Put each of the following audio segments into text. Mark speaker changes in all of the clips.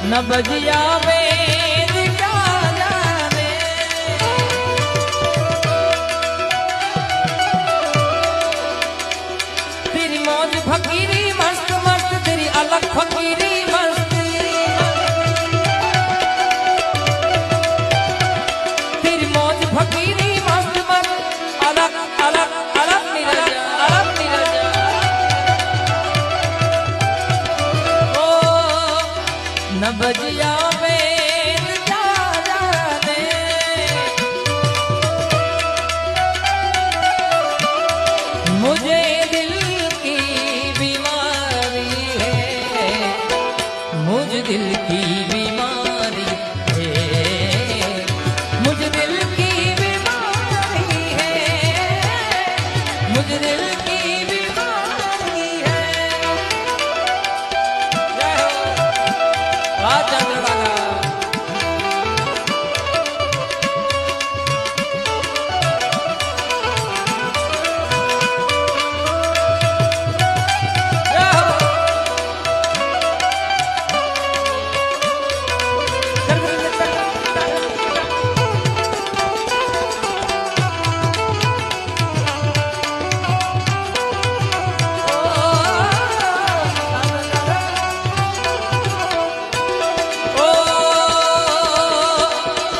Speaker 1: न बजिया वेद क्या जाने, तेरी मौज फकीरी मस्त मस्त, तेरी अलग फकीरी मस्त, तेरी मौज फकीरी मस्त मस्त, अलग अलग अलग निरंजन, अलग निरंजन। ओ न बजिया वेद क्या जाने, मुझे दिल की बीमारी है, मुझे दिल की बीमारी है, मुझे दिल की बीमारी है, मुझे दिल की बीमारी है। जय हो वाह चंद्रभागा।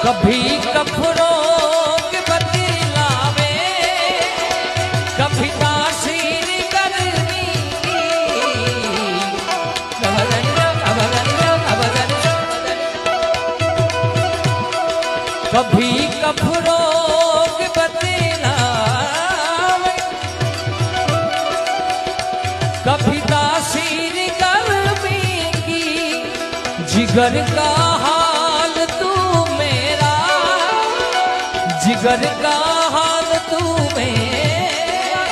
Speaker 1: कभी कफरों के बदलावे, कभी तासीर करनी, कभी कफरों के बदलावे, कभी तासीर करनी की, जिगर का हाल तू मेरा, जिगर का हाल तू मेरा,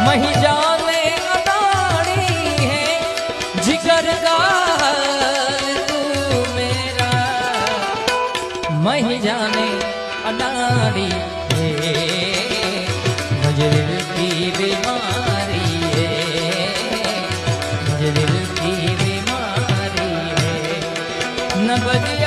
Speaker 1: मही जाने अनाड़ी है, जिगर का हाल तू मेरा, मही जाने अनाड़ी है, मुझे दिल की बीमारी है, मुझे दिल की बीमारी है। न बजिया